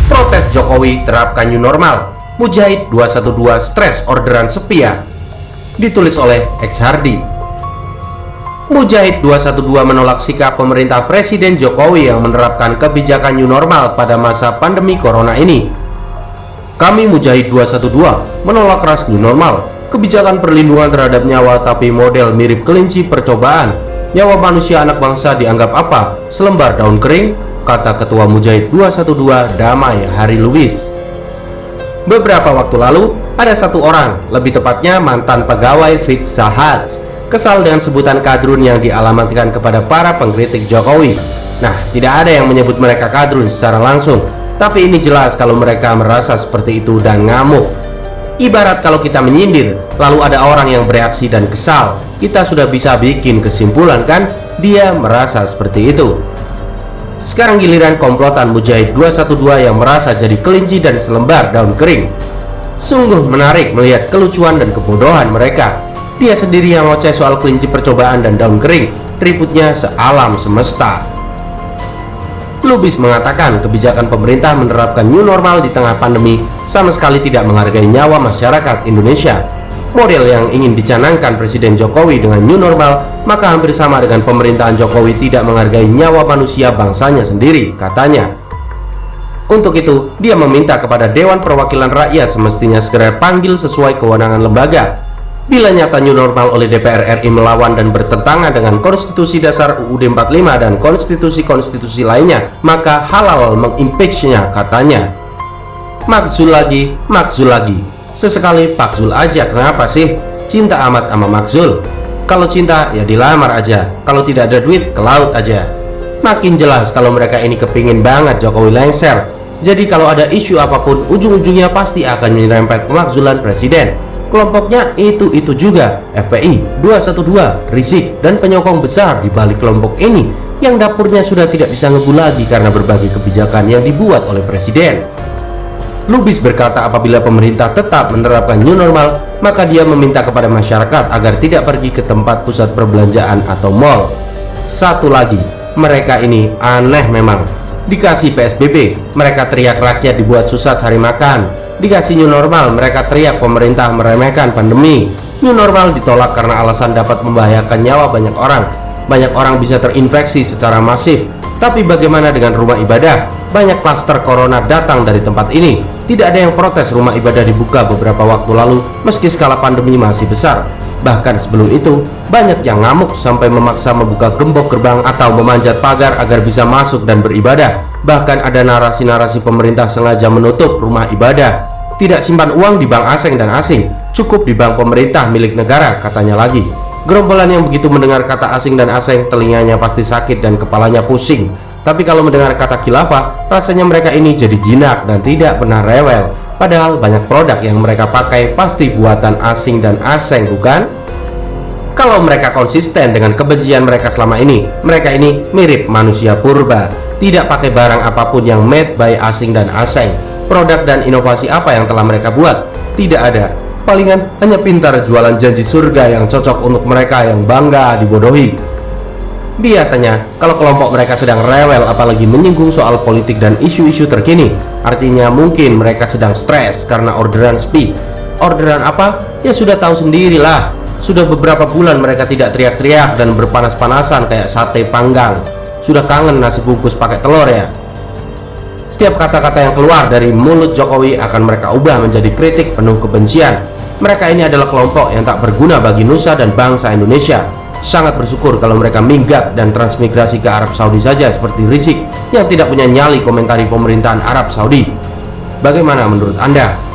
Protes Jokowi terapkan new normal, Mujahid 212 stres orderan sepia. Ditulis oleh X Hardi. Mujahid 212 menolak sikap pemerintah Presiden Jokowi yang menerapkan kebijakan new normal pada masa pandemi corona ini. Kami Mujahid 212 menolak keras new normal, kebijakan perlindungan terhadap nyawa tapi model mirip kelinci percobaan. Nyawa manusia anak bangsa dianggap apa? Selembar daun kering, kata Ketua Mujahid 212 Damai Hari Lubis. Beberapa waktu lalu, ada satu orang, lebih tepatnya mantan pegawai Pizza Hut, kesal dengan sebutan kadrun yang dialamatkan kepada para pengkritik Jokowi. Nah, tidak ada yang menyebut mereka kadrun secara langsung, tapi ini jelas kalau mereka merasa seperti itu dan ngamuk. Ibarat kalau kita menyindir, lalu ada orang yang bereaksi dan kesal, kita sudah bisa bikin kesimpulan kan, dia merasa seperti itu. Sekarang giliran komplotan Mujahid 212 yang merasa jadi kelinci dan selembar daun kering. Sungguh menarik melihat kelucuan dan kebodohan mereka. Dia sendiri yang ngoceh soal kelinci percobaan dan daun kering, ributnya sealam semesta. Lubis mengatakan kebijakan pemerintah menerapkan new normal di tengah pandemi sama sekali tidak menghargai nyawa masyarakat Indonesia. Model yang ingin dicanangkan Presiden Jokowi dengan new normal maka hampir sama dengan pemerintahan Jokowi tidak menghargai nyawa manusia bangsanya sendiri, katanya. Untuk itu, dia meminta kepada Dewan Perwakilan Rakyat semestinya segera panggil sesuai kewenangan lembaga. Bila nyata new normal oleh DPR RI melawan dan bertentangan dengan Konstitusi Dasar UUD 45 dan konstitusi-konstitusi lainnya, maka halal mengimpeachnya, katanya. Makzul lagi, Makzul lagi. Sesekali Pakzul aja, kenapa sih? Cinta amat sama Makzul. Kalau cinta, ya dilamar aja. Kalau tidak ada duit, ke laut aja. Makin jelas kalau mereka ini kepingin banget Jokowi lengser. Jadi kalau ada isu apapun, ujung-ujungnya pasti akan menyerempet pemakzulan presiden. Kelompoknya itu juga, FPI 212, Rizik, dan penyokong besar di balik kelompok ini yang dapurnya sudah tidak bisa ngebul lagi karena berbagai kebijakan yang dibuat oleh presiden. Lubis berkata apabila pemerintah tetap menerapkan new normal, maka dia meminta kepada masyarakat agar tidak pergi ke tempat pusat perbelanjaan atau mall. Satu lagi, mereka ini aneh memang. Dikasih PSBB, mereka teriak rakyat dibuat susah cari makan. Dikasih new normal, mereka teriak pemerintah meremehkan pandemi. New normal ditolak karena alasan dapat membahayakan nyawa banyak orang. Banyak orang bisa terinfeksi secara masif. Tapi bagaimana dengan rumah ibadah? Banyak klaster corona datang dari tempat ini. Tidak ada yang protes rumah ibadah dibuka beberapa waktu lalu meski skala pandemi masih besar. Bahkan sebelum itu, banyak yang ngamuk sampai memaksa membuka gembok gerbang atau memanjat pagar agar bisa masuk dan beribadah. Bahkan ada narasi-narasi pemerintah sengaja menutup rumah ibadah. Tidak simpan uang di bank asing dan asing, cukup di bank pemerintah milik negara, katanya lagi. Gerombolan yang begitu mendengar kata asing dan asing, telinganya pasti sakit dan kepalanya pusing. Tapi kalau mendengar kata khilafah, rasanya mereka ini jadi jinak dan tidak pernah rewel. Padahal banyak produk yang mereka pakai pasti buatan asing dan asing, bukan? Kalau mereka konsisten dengan kebencian mereka selama ini, mereka ini mirip manusia purba. Tidak pakai barang apapun yang made by asing dan asing. Produk dan inovasi apa yang telah mereka buat? Tidak ada. Palingan hanya pintar jualan janji surga yang cocok untuk mereka yang bangga dibodohi. Biasanya, kalau kelompok mereka sedang rewel apalagi menyinggung soal politik dan isu-isu terkini, artinya mungkin mereka sedang stres karena orderan sepi. Orderan apa? Ya sudah tahu sendirilah. Sudah beberapa bulan mereka tidak teriak-teriak dan berpanas-panasan kayak sate panggang. Sudah kangen nasi bungkus pakai telur ya? Setiap kata-kata yang keluar dari mulut Jokowi akan mereka ubah menjadi kritik penuh kebencian. Mereka ini adalah kelompok yang tak berguna bagi nusa dan bangsa Indonesia. Sangat bersyukur kalau mereka minggat dan transmigrasi ke Arab Saudi saja seperti Rizik yang tidak punya nyali komentari pemerintahan Arab Saudi. Bagaimana menurut Anda?